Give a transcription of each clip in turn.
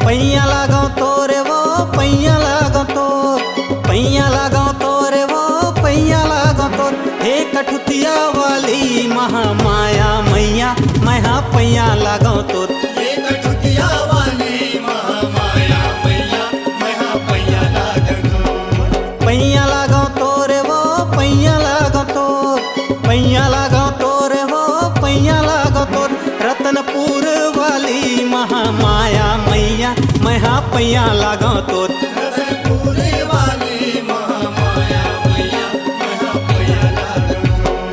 पैया लागो तोरे वो पैया लागो तोर, पैया लागो तोरे वो पैया लागो तोर। हे कठुतिया वाली महामाया मैया मैं पैया लागो तोर। हे कठुतिया वाली महामाया मैया मैं पैया लागो तोर। पैया लागो तोरे वो पैया लागो तोर, पैया लागो तोरे वो पैया लागो तोर। रतनपुर वाली महामाया मैया मैं पैया लागो तोर। रतनपुर वाली महामाया मैया मैं पैया लागो तोर।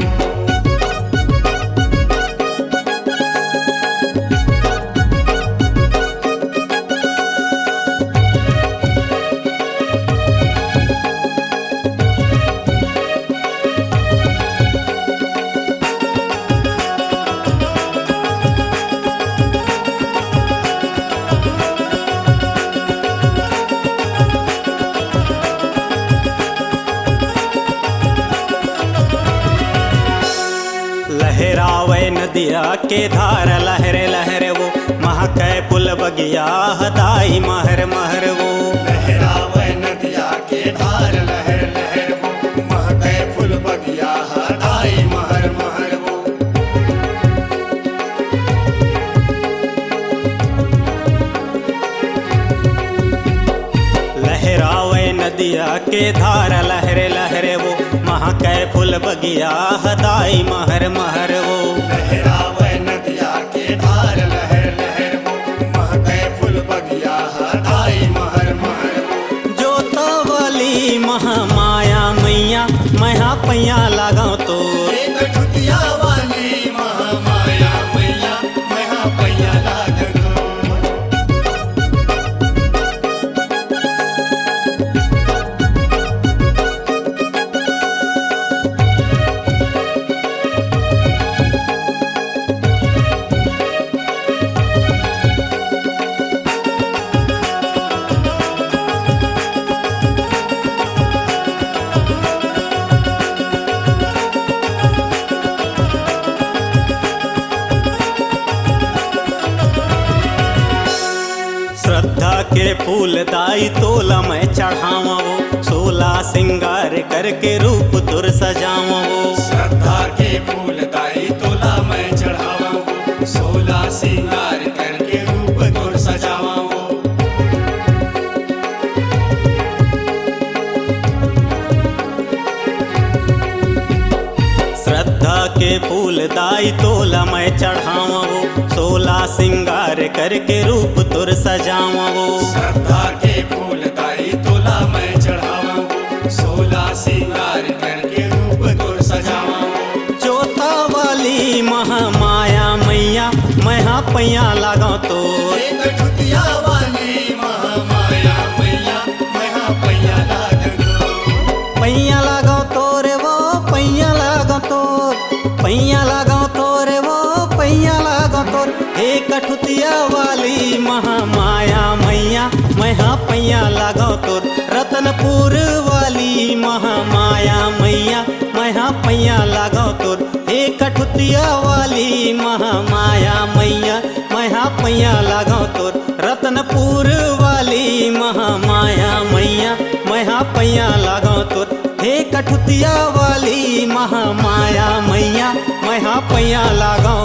लहरावे नदिया के धार लहरे लहरे वो महकै पुल बगिया हदाई महर महर वो। लहरावे नदिया के धार लहर लहर वो महकै फूल बगिया हदाई महर महर वो। लहरावे नदिया के धार लहरे लहरे वो महकै फुल बगिया हदाई महर महर वो। लहरावे नदिया के धार लहर लहर वो महकै फूल बगिया हदाई महर महर वो। जोता वाली महामाया मैया मैं पैया लागो तोर। हे कठुतिया वाली महामाया मैया मैं पैया लागो तोर। श्रद्धा के फूल दाई तोला मैं चढ़ावा वो, 16 सिंगार करके रूप तुर सजावा वो। श्रद्धा के फूल दाई तोला मैं चढ़ावा हूँ, 16 सिंगार करके रूप तुर सजावा हूँ। श्रद्धा के फूल दाई तोला मैं चढ़ावा वो, 16 सिंगार करके रूप तुर सजावा वो। श्रद्धा के फूल दाई तोला मैं चढ़ावा हूँ, 16 सिंगार करके रूप तुर सजावा हूँ। जोता वाली महामाया मैया मैं पैया लागो तोर। हे कठुतिया वाली महामाया मैया मैं पैया लागो तोर। पैया लागो तोरे वो पैया लागो तोर, पैया लागो तोरे वो पैया लागो तोर। हे कठुतिया वाली महामाया मैया मैं पैया लागो तोर। रतनपुर वाली महामाया मैया मैं पैया लागो तोर। हे कठुतिया वाली महामाया मैया मैं पैया लागो तोर। रतनपुर वाली महामाया मैया मैं पैया लागो तोर। हे कठुतिया वाली महामाया मैया मैं पैया लागो।